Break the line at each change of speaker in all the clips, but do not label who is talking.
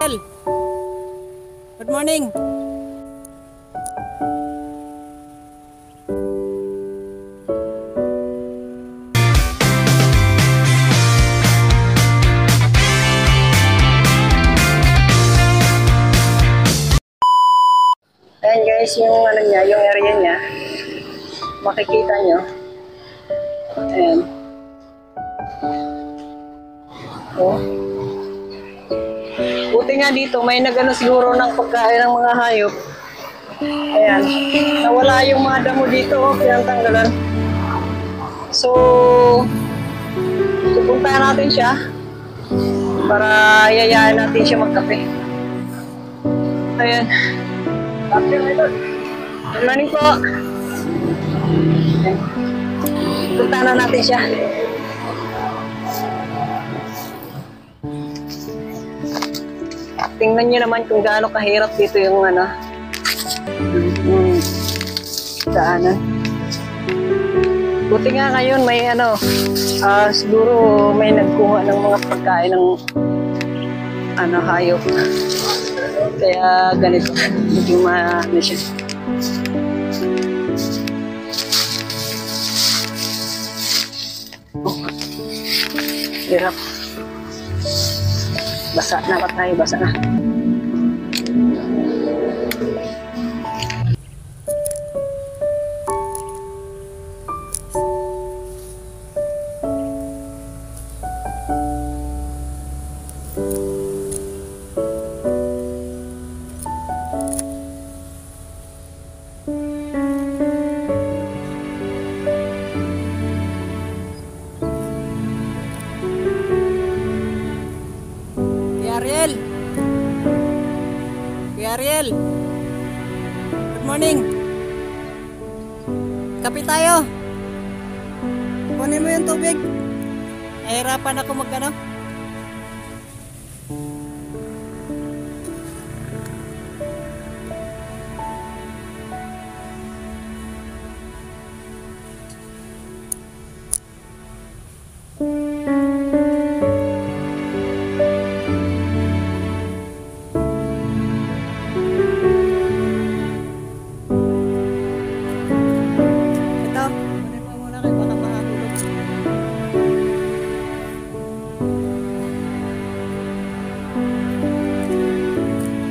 Ariel, good morning.
Ayan guys, yung ano niya, yung area niya, makikita nyo. Ayan. Oh. Buti nga dito, may nagano siguro ng pagkain ng mga hayop. Ayan. Nawala yung mga damo dito, oh, pinatanggalan. So, pupuntahan natin siya para yayain natin siya magkape. Ayan. Good morning po. Punta na natin siya. Tingnan nyo naman kung gaano kahirap dito yung ano, daanan. Buti nga ngayon may ano, siguro may nagkuha ng mga pagkain ng ano, hayop. Kaya ganito, medyo ano siya. Hirap. Basa na pa tayo, basa na.
Ariel! Kuya Ariel! Good morning! Kape tayo! Kunin mo yung tubig. Nahirapan ako magano.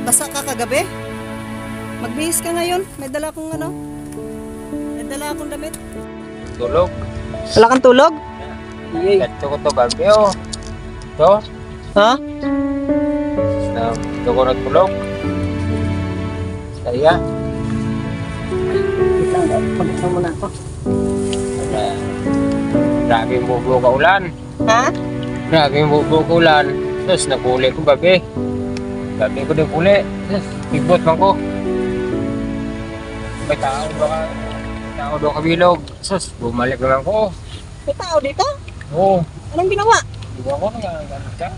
Basa ka kagabi? Magbihis ka ngayon? May dala akong ano? May dala akong damit.
Tulog.
Wala kang tulog?
Yay. Ito ko to gabi oh. Ito.
Ha?
Ito ko nagtulog. Saya.
Pagkakita mo na ako.
Laging bubo ka ulan.
Ha?
Laging bubo ka ulan. Tapos napuli ko gabi. Gabi ko din puli. Tapos ibot man ko. May tao doon kabilog. Tapos bumalik naman ko.
May tao dito?
Oo.
Anong ginawa?
Hindi ko ako nagagalit ka.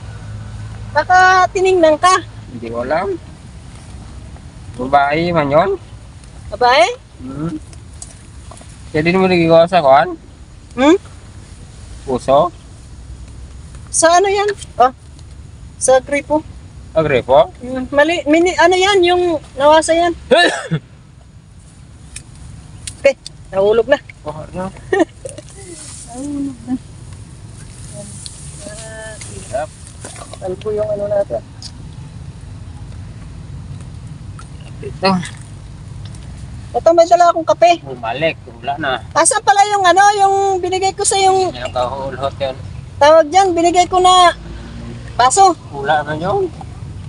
Baka tinignan ka.
Hindi ko alam. Babae man yun.
Babae?
Kaya din mo nagigawa sa kuhan? Puso?
Sa ano yan? Oh, sa gripo.
Agrepo?
Mali, ano yan? Yung nawasa yan. Okay, nahulog na.
Oh, ano?
Nahulog na.
Hirap.
Ano po yung ano natin?
Ito.
Ito, may dala akong kape.
Bumalik. Wala na.
Asan pala yung ano, yung binigay ko sa yung
Yan ang kahulhot yan.
tawag dyan, binigay ko na baso.
Wala na yun.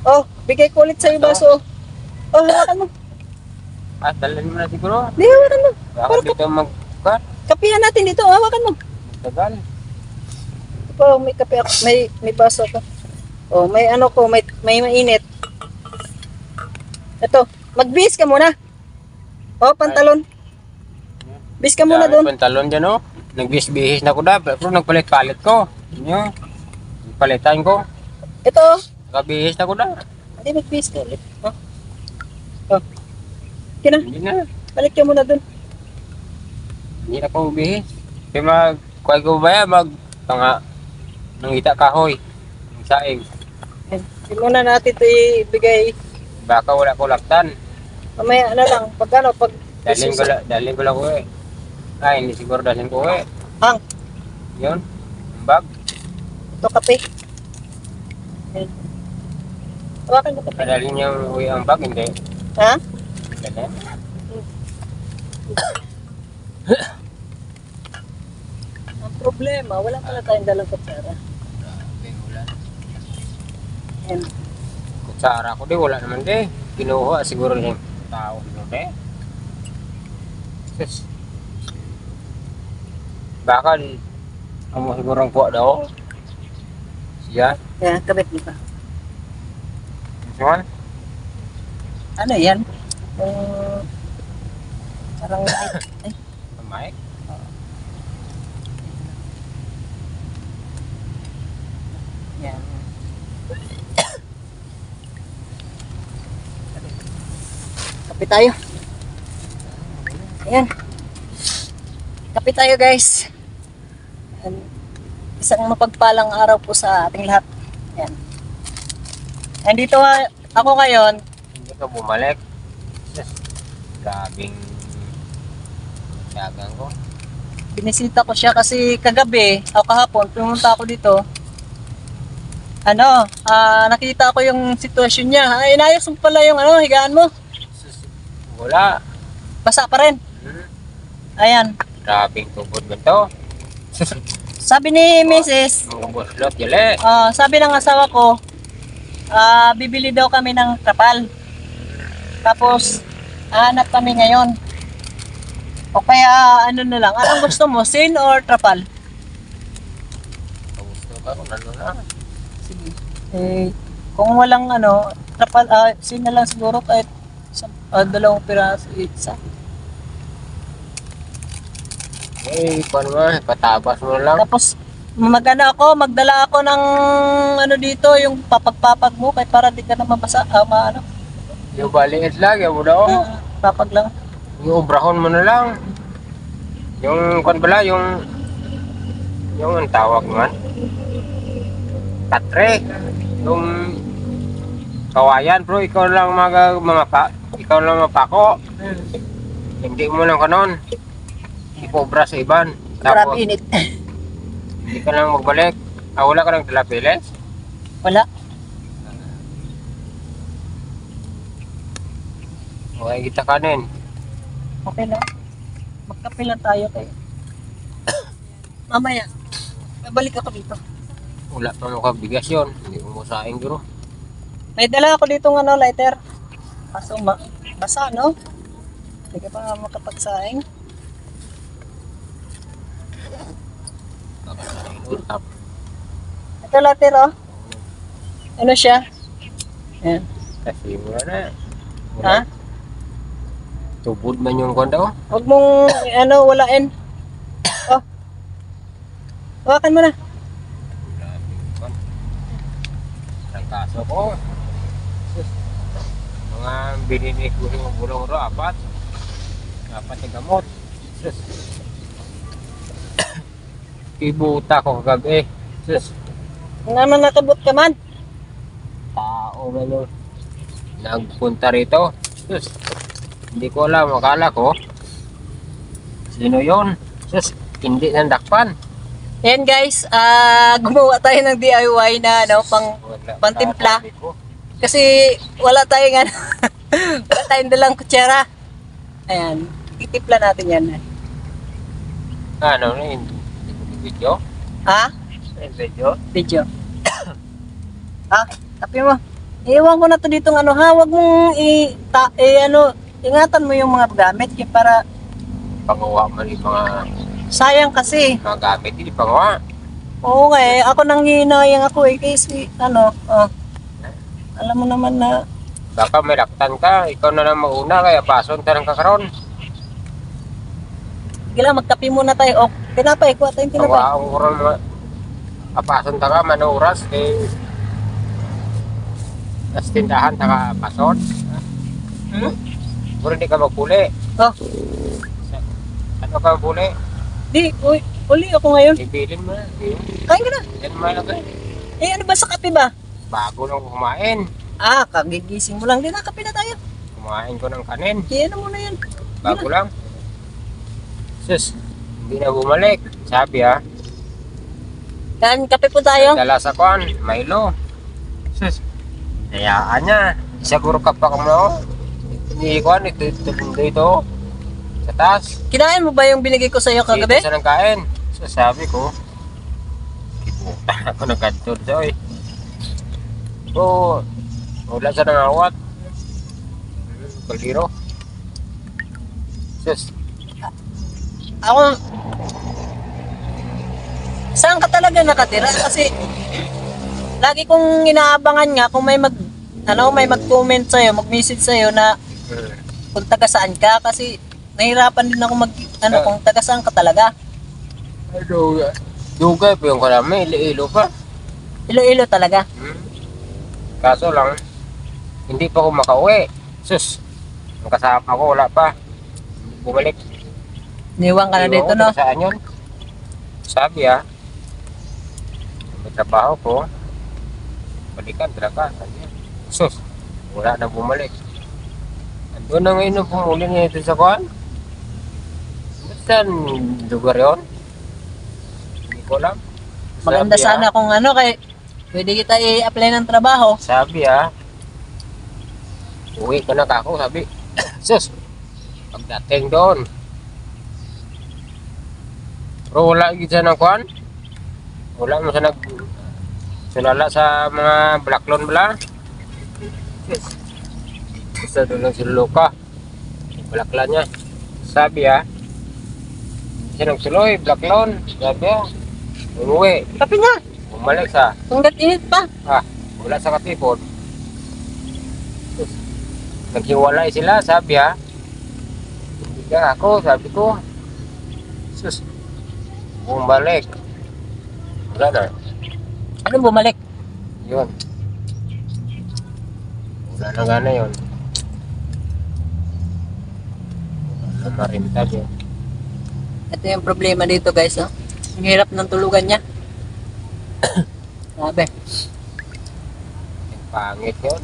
Oh, bigay ko ulit sa iyo baso. Oh, hawakan mo.
At dalhin mo na siguro.
Di, hawakan mo.
Bakit dito mag-cut?
Kapihan natin dito, hawakan mo.
Tagal.
Oh, may kape ako, may baso ako. Oh, may ano ko, may mainit. Ito, magbihis ka muna. Oh, pantalon. Bis ka muna doon.
Pantalon dyan oh. Nagbihis-bihis na ko na. Pero nagpalit-palit ko. Yun. Palitan ko.
Ito.
Nakabihis na ko na.
Hindi, magbihis ka ulit. Oh. Oh. Kina,
Hindi na.
balik ka muna doon.
Hindi na ko bihis. Kaya kuhay ko ba yan? Nangita kahoy. Saing.
Hindi muna natin ito ibigay.
Baka wala ko laktan.
Mamaya na lang. Pag ano, pag...
Dalhin ko lang ko eh. Ay, hindi siguro dalhin ko eh.
Hang,
Yun. Ang bag.
ito kape. Ayan. Hawakan ko kape.
Dalhin niya uwi ang bag, hindi.
Ha?
Dalhin.
Ang problema, wala pala tayong dalang kutsara.
Wala.
Ayan.
Kutsara ko di, wala naman di. Kinuha siguro yung tao dito di. Sus. Baka ang mo siguro ang kuha daw. Siya.
Ayan, kabit dito.
Siyan.
Ano yan? Yung... Parang... Ay,
Mic.
yan. Kape tayo. Ayan. Kape tayo guys. Ayan. Isang mapagpalang araw po sa ating lahat. Ayan. Andito ako ngayon.
Hindi ka bumalik. Sus. Grabing dagang ko.
Binisita ko siya kasi kagabi o kahapon pumunta ako dito. Ano, nakita ko yung sitwasyon niya. Ay, inayos mo pala yung ano, higaan mo.
Sus. Wala.
Basa pa rin. Ayan.
Grabing tubod mo to.
Sabi ni Mrs.
Mga buslot, yali.
Sabi ng asawa ko, bibili daw kami ng trapal. Tapos, hanap kami ngayon. O kaya, ano na lang, anong gusto mo, sin or trapal?
Gusto ka kung ano na.
Sige. Kung walang ano, trapal, sin na lang siguro kahit dalawang piraso, isa.
Eh, paano nga, patabas mo lang.
Tapos, magdala ako ng ano dito, yung papag-papag mo, kahit para di ka na mabasa, ano.
Yung baliit lang, yung mo daw.
Papag lang.
Yung ubrahon mo na lang. Yung kon pala, yung ang tawag man. Patre. Yung kawayan, bro, ikaw lang ikaw lang mapako. Hindi mo lang kanon. Ipobra sa iban.
Grab init.
Hindi ka lang magbalik. Wala ka ng talapiles?
Wala.
Okay, kita kanin.
Okay lang. Magkape lang tayo kayo. Mamaya, babalik ako dito.
Wala pa mo bigas yun. Hindi mo saing bro.
May dala ako dito ng ano, lighter. Kaso basa, no? Hindi ka pa makapagsaing. Ito lighter, oh. Ano siya? Ayan.
Kasi mura na.
Ha?
Tubod man yung kondo.
Huwag mong, walain. Oh. Hawakan mo na.
Ang kaso ko. Mga binili ko yung bulong ro, apat yung gamot. Ibuta ko kagabi. Sus,
Naman nakabot ka man.
tao man yung nagpunta rito. Sus, hindi ko alam, akala ko sino yon. Sus, hindi nandakpan.
Yan guys, gumawa tayo ng DIY na pangtimpla. Kasi wala tayong wala tayong dalang kutsara. Ayan, titimpla natin yan.
Ano na yun? Video?
Ha?
Video?
Video. Tapi mo. Iwan ko na to dito ha, wag mong ingatan mo yung mga gamit para
Pangawa man yung mga
sayang kasi.
gamit, hindi pangawa.
Oo nga ako nang hinayang ako kasi alam mo naman na
Baka may laktan ka, ikaw na lang mauna, kaya pason ka ng kakaroon.
Gila, magkape muna tayo. O, tinapay, kuha tayong tinapay.
Ang oras pason ta ka, manuras, tas tindahan ta ka pason. Pero hindi ka magpuli.
Oh,
Ano ka magpuli?
uli ako ngayon.
Ibilin mo na.
Kain ka na.
Yan mo na ka.
Ano ba sa kape ba?
Bago lang kumain.
Kagigising mo lang din. Kape na tayo.
Kumain ko ng kanin.
Kaya mo na yan.
Bago lang. Sus, hindi na bumalik. Sabi
Yan, kape po tayo.
dala sa kwan, Milo. Sus, hayaan niya. Siguro kapak mo. Hindi kwan, ito. Sa taas.
Kinain mo ba yung binigay ko sa iyo kagabi?
Dito siya ng kain. So sabi ko, kibutan ako ng kantor siya eh. So, wala siya ng awat. Kaliro. Sus,
Ako, saan ka talaga nakatira? Kasi, lagi kong inaabangan nga kung may may mag-comment sa'yo, mag-message sa'yo na kung taga saan ka. Kasi, nahirapan din ako kung taga saan ka talaga.
dugay pa yung karami, ilo pa.
Iloilo talaga.
Kaso lang, hindi pa ako makauwi. Sus, ang kasama ko wala pa. Bumalik.
Niwang ka na
Iwan
dito,
ko
no?
kung Saan yun? Sabi may trabaho ko. Balikan talaga. Sabi niya. Sus, wala na bumalik. Andun na ngayon ang pumuli niya ito sa kuhan. Saan lugar yun? Hindi ko alam.
Maganda
Sabi,
sana kung pwede kita i-apply ng trabaho.
Sabi uwi ka na kako, sabi. Sus, pagdating doon. Pero wala gisa ng kuhan. Wala mo sa sulala sa mga blaklon bala. Sus, basta doon lang si Luka. Blaklan niya. Sabi siya nagsuloy, blaklon. Sabi umuwi.
Kape nga,
Bumalik sa
hanggat init pa.
wala sa katipon. Sus, naghiwalay sila, sabi hindi ka ako, sabi ko. Sus, bumalik. Wala na,
Anong bumalik?
yun. Wala na gana yun. Wala na marintal yun.
Ito yung problema dito, guys. Ang hirap ng tulugan niya. Sabi.
Yung pangit yun.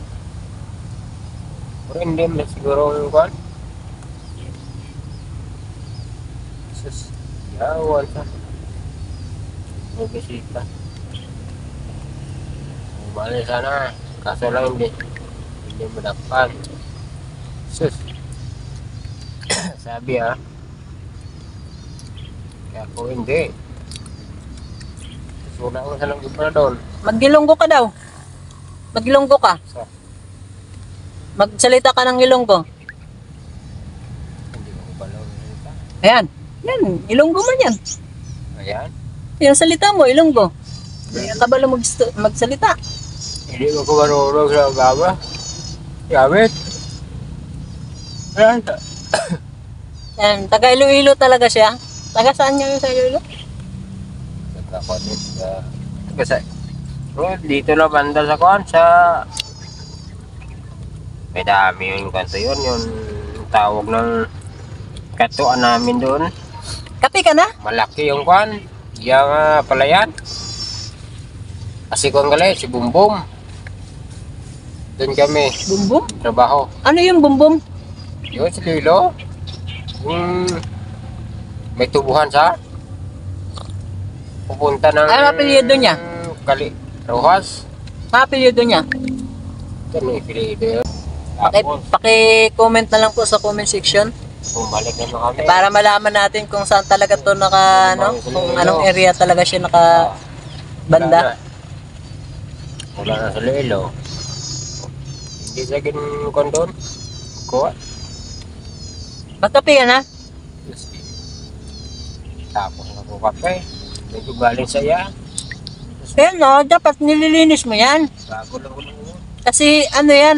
Pero hindi mo siguro yung kwan. Sus, yawan sa magbisita. Bumalik sana, kaso lang hindi madakpan. Sus, sabi kaya ako hindi. Wala ko sa nang gobernador.
Mag-Ilonggo ka daw. Mag-Ilonggo ka.
So,
Magsalita ka ng Ilonggo.
hindi ko pala salita.
Ayan. Yan. Ilonggo man yan.
Ayan.
Yung salita mo, Ilonggo. Hindi ka ba lang magsalita?
Hindi ko marunong sa gaba. Gamit. Ayan.
Yan. Taga Iloilo talaga siya. Taga saan niya yung sa Iloilo?
Nagkakonit sa... Kasi... dito na banda sa kuhan sa... May dami yung kanto yun. Yung tawag ng katuan namin doon.
Kape ka na?
Malaki yung kuhan. Yung palayan. Kasi kung gali, si Bumbum. Doon kami.
Bumbum?
Trabaho.
Ano yung bumbum?
Yun si Lilo. May tubuhan sa pupunta ng
Ano apelyido niya?
Kali Rojas.
Apelyido niya?
Ito may apelyido yun.
Okay,
Tapos
paki-comment na lang po sa comment section
bumalik naman kami.
para malaman natin kung saan talaga to kung anong area talaga siya banda.
Wala na sa Lilo. Hindi sa kondon. Kuha.
Magkape ka na?
Tapos ako kape. Medyo galing sa iya.
Pero no, dapat nililinis mo yan.
Bago lang ko lang yun.
Kasi ano yan,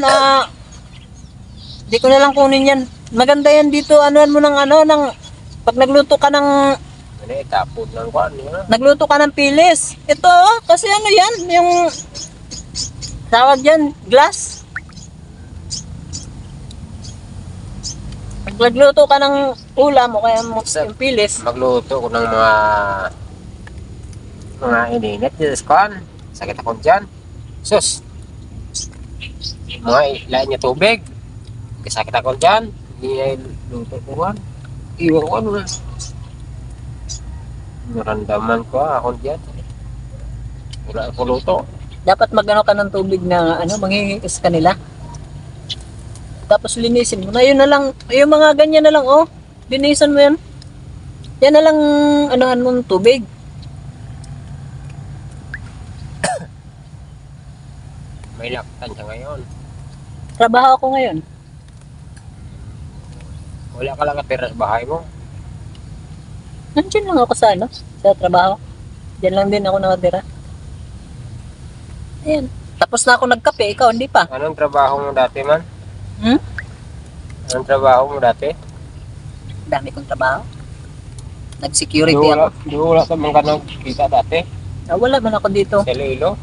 di ko na lang kunin yan. Maganda yan dito, anuan mo ng pag nagluto ka ng,
Ano tapon ng kuhan.
nagluto ka ng pilis. Ito, kasi ano yan, yung, tawag yan, glass. Pag nagluto ka ng ulam o kaya yung pilis,
Magluto ko ng mga ininit. Diyos kuhan. Sakit ako dyan. Sus. mga lain niya tubig. Kasakit ako dyan. Hindi niya luto ko kan. Iwan ko ano na. Narandaman ko ako dyan. Wala ako luto.
Dapat magano ka ng tubig na ano, manghihiis ka nila. Tapos linisin mo na, yun na lang, yung mga ganyan na lang, oh. Linisan mo yan. Yan na lang, anuhan mo ng tubig.
May laktan siya ngayon.
Trabaho ako ngayon.
Wala ka lang katira sa bahay mo.
Nandiyan lang ako sa ano, sa trabaho. Diyan lang din ako nakatira. Ayan. Tapos na ako nagkape, ikaw hindi pa.
Anong trabaho mo dati man?
Hmm?
Anong trabaho mo dati?
Dami kong trabaho. Nag-security
Wala,
ako.
wala ka man ka nakikita dati.
Ah, wala man ako dito.
Sa Iloilo.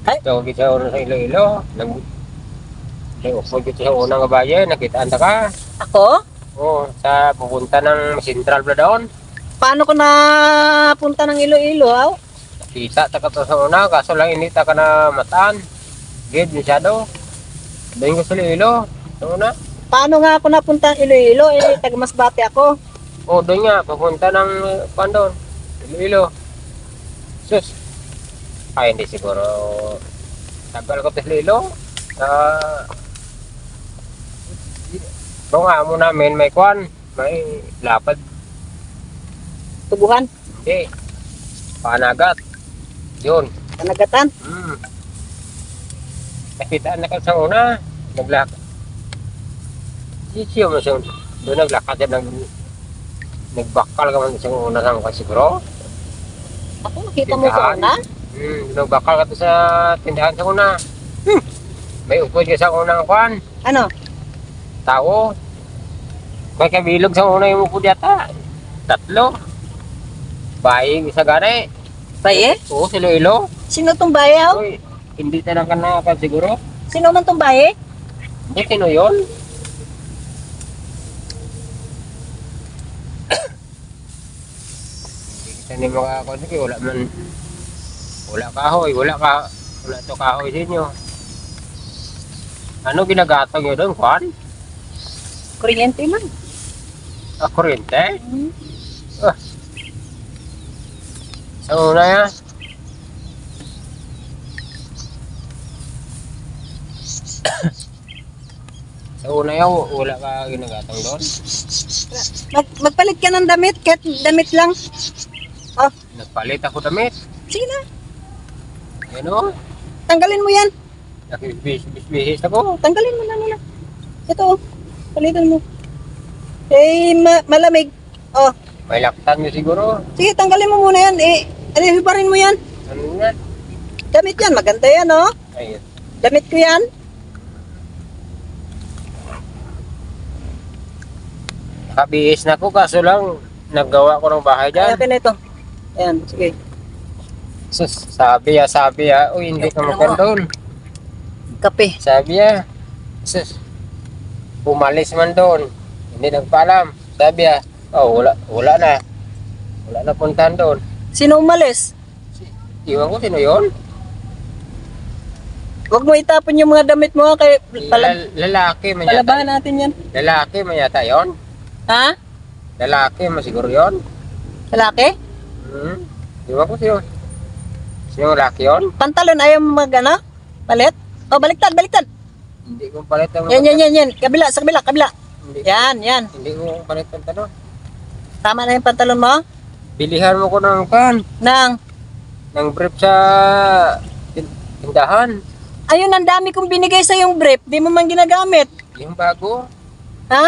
Ay?
Ito, kita ko sa Iloilo. Nag-upod ko sa unang kabayan. Nakitaan ta ka.
Ako?
Oo, sa pupunta ng Central ba doon.
Paano ko napunta ng Iloilo, ha?
Nakita ta ka to sa una. Kaso lang hindi ta ka na mataan. Gid, masyado. Doon ko sa Iloilo. Sa una.
Paano nga ako napunta ng Iloilo? Eh, taga Masbate ako.
Oo, doon nga. Papunta ng pan doon. Iloilo. Sus. Ay, hindi siguro. Tagal ko sa Iloilo. Kung amo namin may kwan, may lapad.
Tubuhan.
Hindi. Panagat. Yun.
Kanagatan.
Nakitaan na ka sa una. Naglakad. Siyo mo siya. Doon naglakad siya. Nagbakal ka man sa una sang siguro.
Ako, nakita mo sa una?
Nagbakal ka to sa tindahan sa una. May upod ka sa unang kwan.
Ano?
Tao. May kabilog sa una yung upod yata. 3. Baying isa gani.
Baye?
Oo, si Iloilo.
Sino tong baye, ha?
Uy, hindi talaga na ka siguro.
Sino man tong baye?
Hindi, sino yun? Hindi kita ni makakon. Sige, wala man. Wala kahoy, wala to kahoy sa inyo. Ano ginagatag nyo doon, Kwan?
Kuryente man.
Kuryente? Sa una yan. Sa una yan, wala ka ginagatang doon.
Magpalit ka ng damit, kahit damit lang. Oh,
Nagpalit ako damit.
sige na.
Yan o.
Tanggalin mo yan.
Nakibihis ako.
Tanggalin mo na muna. Ito, oh. Palitan mo. Eh, malamig. Oh,
May laktan nyo siguro.
sige, tanggalin mo muna yan. Eh, hibarin mo yan.
Ano yan?
Damit yan, maganda yan, oh.
Ayun.
Damit ko yan.
Nakabihis na ako kaso lang naggawa ko ng bahay
Ay,
dyan.
okay na ito. Ayan, sige.
Sus, sabi uy hindi ka magkandon.
Kape.
Sabi sus, umalis man doon. Hindi nagpaalam. Sabi oh wala na. Wala na puntahan doon.
Sino umalis?
Iwan ko sino yun?
Huwag mo itapon yung mga damit mo, ha, kay
Lalaki man yata.
palabahan natin yan.
Lalaki man yata yun?
Ha?
Lalaki man siguro yun?
Lalaki?
Iwan ko sino. Sino lalaki yun?
Pantalon, ayaw mo ano? Palit? Oh, baliktad.
Hindi ko palit ang
Yan. Kabila, sa kabila.
Hindi,
Yan.
hindi ko palit ang tanong.
Tama na yung pantalon mo?
Bilihan mo ko ng pan.
Nang,
Ng brief sa tindahan.
ayun, ang dami kong binigay sa yung brief. Di mo man ginagamit.
Yung bago.
Ha?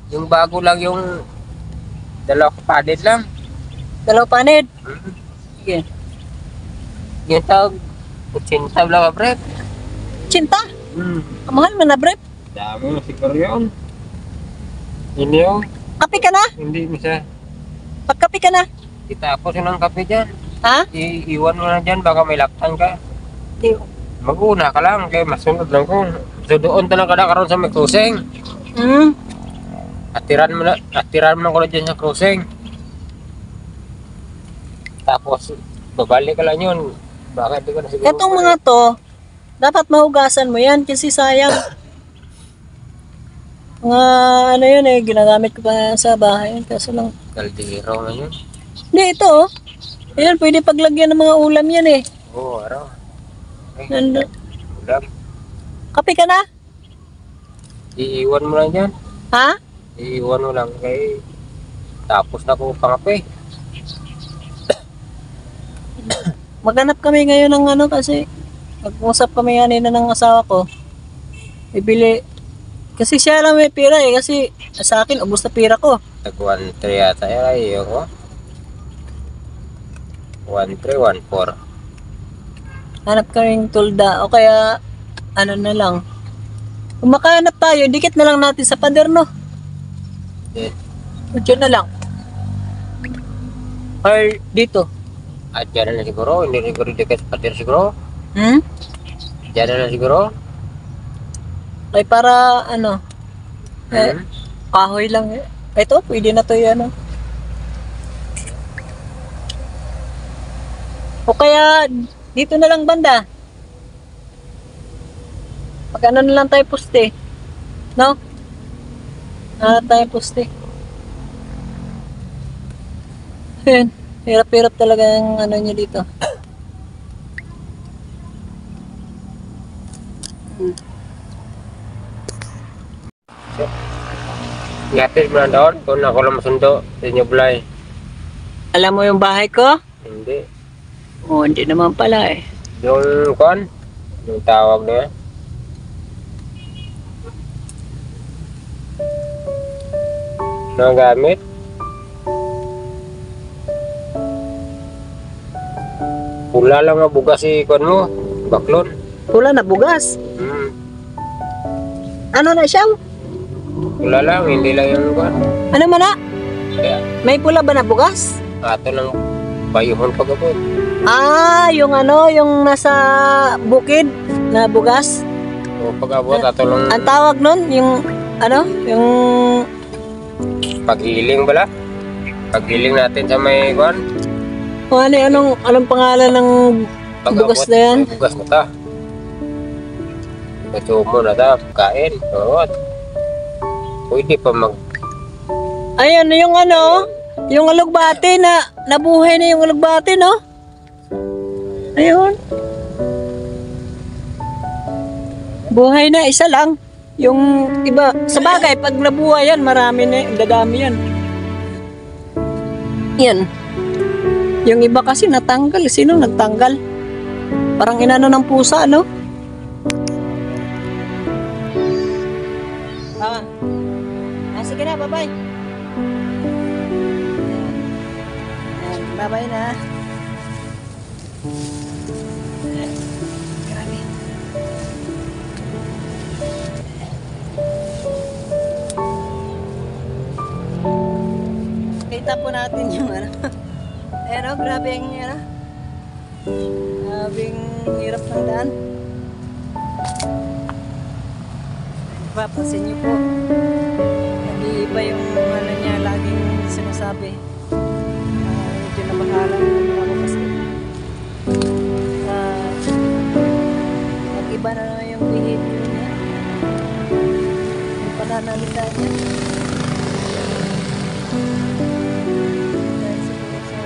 Yung bago lang yung dalawang padded lang.
Dalaw panid. Sige.
Yung tawag, 80 lang ka brief.
Cinta? Ang mahal mo na brief.
Dami na siguro yun. Yun yung,
Kape ka na?
hindi mo siya.
Pagkape ka na?
Itapos yun ang kape dyan.
Ha?
Iiwan mo na dyan, baka may laktan ka.
Di.
Mag-una ka lang, kaya masunod lang ko. So doon talaga na karoon sa may cruising. Atiran mo na ko na dyan sa cruising. Tapos, babalik ka lang yun. Bakit di ka na siguro?
Etong mga to, dapat mahugasan mo yan kasi sayang. Mga ano yun eh, ginagamit ko pa sa bahay. Kaso lang,
Kaldero na yun.
hindi, ito oh. Ayan, pwede paglagyan ng mga ulam yan eh.
Oo, araw.
Nandun.
Ulam.
Kape ka na?
Iiwan mo lang dyan.
Ha?
Iiwan mo lang kay tapos na ko pangape.
Maghanap kami ngayon ng ano kasi nag-usap kami kanina ng asawa ko. Ibili. Kasi siya lang may pira eh. Kasi sa akin, ubos na pira ko.
Tag 1-3 yata yun ko. 1-3, 1-4.
Hanap kaming tulda. O kaya, ano na lang. Kung makahanap tayo, dikit na lang natin sa pader, no?
Then,
Diyan na lang. Or dito.
at dyan na siguro. Hindi siguro dikit sa pader siguro.
Hmm?
Dyan na siguro.
Ay para, ano, eh,
Hmm?
kahoy lang eh. Ito, pwede na to yan, no? O kaya, dito na lang banda. Pag ano na lang tayo poste. No? Tayo poste. Ayan. Hirap-hirap talaga yung ano nyo dito.
Yapit mo na doon kung ako lang masundo sa inyo bulay.
Alam mo yung bahay ko?
Hindi.
Oo, hindi naman pala eh.
Yung kon, yung tawag na yan. Ano gamit? Pula lang nga bugas si kon mo, baklon.
Pula na bugas.
Hmm.
Ano na siya?
Pula lang, hindi lang yung kon.
Ano man na?
Kaya
May pula ba na bugas?
ato ng bayuhon pagabot.
Yung ano, yung nasa bukid na bugas.
O pagabot ato lang
Ang tawag nun, yung ano, yung
paghiling bala. Paghiling natin sa may kon.
anong pangalan ng bugas na yan?
Bugas na ta. Kasumo na ta, kain. Oo. Pwede pa mag...
Ayun, yung ano, yung alugbati na nabuhay na yung alugbati, no? Ayun. Buhay na, isa lang. Yung iba, sa bagay, pag nabuhay yan, marami na, dadami yan. Yan. Yung iba kasi natanggal. Sino nagtanggal? Parang inano ng pusa, no? Sige na, bye-bye. Bye-bye na. Grabe. Kita po natin yung ano. Ayan o, grabe ang ano. Grabing hirap ng daan. Papansin niyo po. Nag-iiba yung ano niya, laging sinasabi. Medyo nabahala naman ako kasi. Nag-iba na naman yung behavior niya. Yung pananalita niya. Dahil siguro sa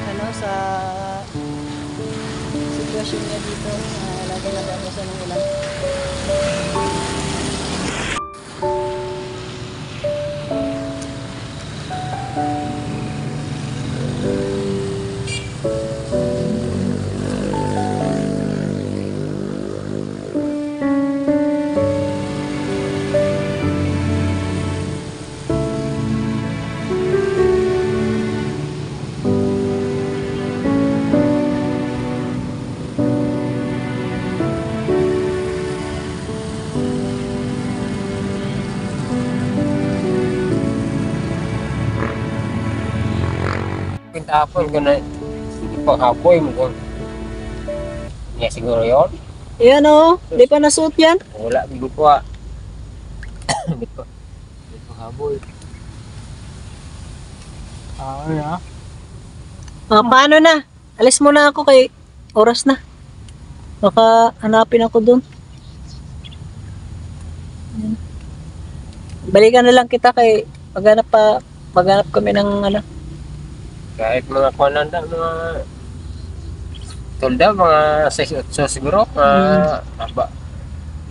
ano, sa sitwasyon niya dito, lagi nagdamusan ng ulan.
Pintapon ko na hindi pa kapoy mo kung niya siguro yun.
Ayan o, di pa nasuot yan.
Wala, hindi pa. Hindi pa. Hindi pa kapoy.
Paano na? Alis muna ako kay oras na.
Baka hanapin ako doon. Balikan na lang kita kay maghanap kami ng ano.
Kahit mga kwananda, mga tulda, mga 6-8 siguro, mga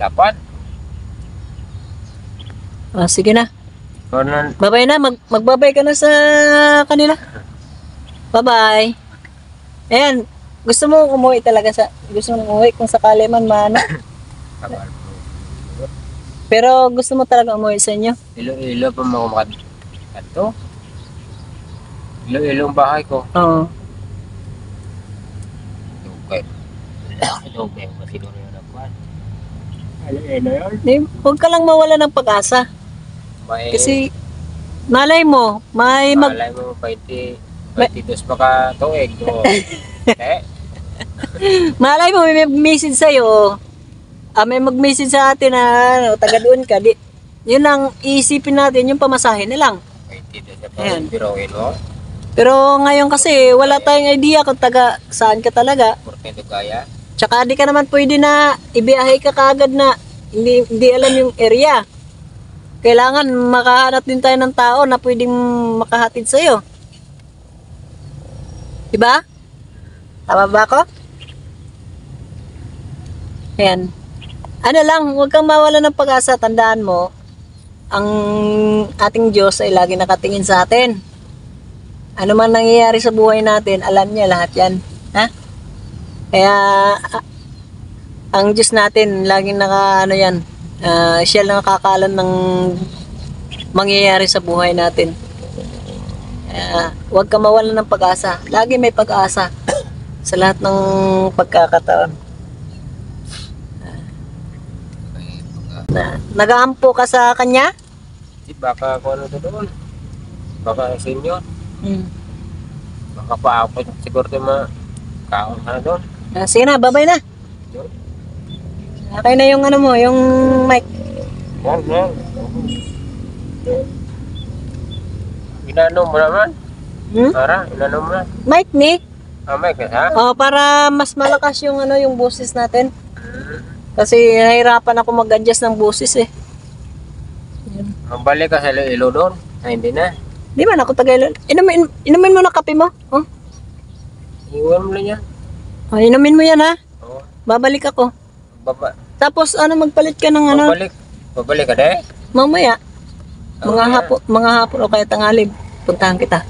dapat.
Sige na.
Kwanan,
Bye-bye na. Magbabay ka na sa kanila. Bye-bye. Ayan. Gusto mo umuwi talaga gusto mo umuwi kung sakali man maano. Pero gusto mo talaga umuwi sa inyo?
Ilo pa mga kanto. Ilo ang bahay ko.
Oo.
Okay. Okay, masiguro yun ang kwan. Ilo yun.
Huwag ka lang mawala ng pag-asa. Kasi malay mo,
malay mo 22 pa ka tuig.
Malay mo may message sa'yo. May mag-message sa atin na taga doon ka. Yun ang iisipin natin, yung pamasahe na lang.
22 pa
Ayan.
biroin mo.
Pero ngayon kasi wala tayong idea kung taga saan ka talaga.
Portento kaya.
Tsaka di ka naman pwede na ibiyahe ka kaagad na hindi alam yung area. Kailangan makahanap din tayo ng tao na pwedeng makahatid sa'yo. Diba? Tama ba ako? Ayan. Ano lang, huwag kang mawala ng pag-asa. Tandaan mo, ang ating Diyos ay lagi nakatingin sa atin. Ano man nangyayari sa buhay natin, alam niya lahat yan. Ha? Kaya, ang Diyos natin, laging siya lang nakakaalam ng mangyayari sa buhay natin. Huwag ka mawalan ng pag-asa. Lagi may pag-asa sa lahat ng pagkakataon. Nag-aampo ka sa kanya?
Baka ako ano to doon. Baka senior. Baka pa ako siguro tayo kaon ka na doon.
Sige na, babay na. Okay na yung ano mo, yung mic.
Yan. Inano mo naman. Para, inano mo na.
Mic ni?
Mic ha?
Para mas malakas yung yung boses natin. Kasi nahirapan ako mag-adjust ng boses eh.
Balik ka sa ilo doon. Hindi na.
Di ba ako taga-Iloilo? Inumin mo na kape mo.
Iwan mo lang yan.
Inumin mo yan ha.
Oo.
Babalik ako.
Baba.
Tapos magpalit ka ng ano.
Babalik ka de?
Mamaya. Mga hapon o kaya tanghali. Puntahan kita.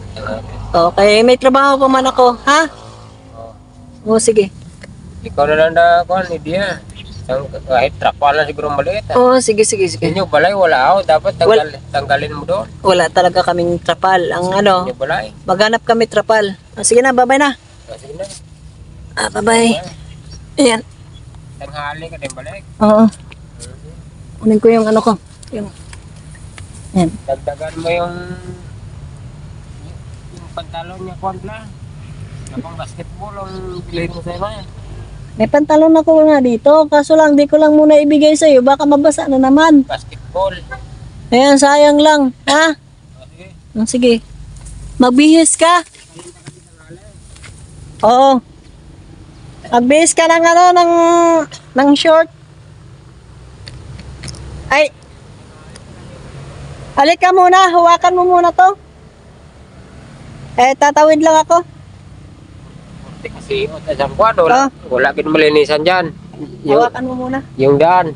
Okay, may trabaho pa man ako. Ha? Oo, sige.
Ikaw na lang na ako, idea. Kahit trapal na siguro maliit.
Oo, sige.
Inyo balay, wala ako. Dapat tanggalin mo doon.
Wala talaga kaming trapal. Ang
Inyo balay.
maghanap kami trapal. Sige na, bye-bye na.
Sige na.
Bye-bye. Ayan.
Tanghali ka din balik.
Oo. Kunin ko yung ano ko. Yung... Ayan.
Dagdagan mo yung pantalon niya, Kwantla. Kapang basketball ang bilhin mo sa iba.
May pantalon ako nga dito. Kaso lang, di ko lang muna ibigay sa'yo. Baka mabasa na naman.
Basketball.
Ayan, sayang lang. Ha?
Sige.
Sige. Magbihis ka. Oo. Magbihis ka ng ng short. Ay. Halika muna. Hawakan mo muna to. Tatawid lang ako.
Kasi sa kwado, wala kin malinisan dyan.
Hawakan mo muna.
Yung daan.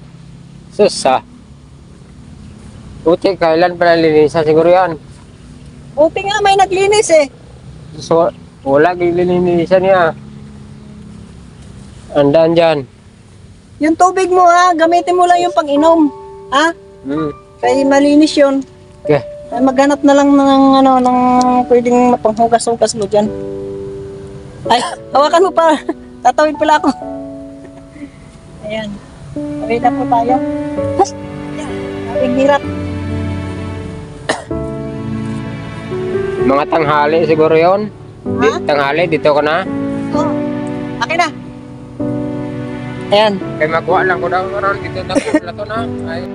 Sus Buti, kailan pa nalinisan siguro yan.
Buti nga may naglinis eh.
So, wala gilinisan niya. Andan dyan.
Yung tubig mo gamitin mo lang yung pang-inom. Ha? Kaya malinis yun.
Okay.
Maghanap na lang ng pwedeng mapanghugas-hugas mo dyan. Ay, hawakan mo pa. Tatawid pala ako. Ayan. Tawid na po tayo. Ayan. Hirap.
Mga tanghali siguro yon. Tanghali, dito ka na.
Oo. Akin na. Ayan.
Kaya magkuha lang ko daw ron dito na to na. Ay.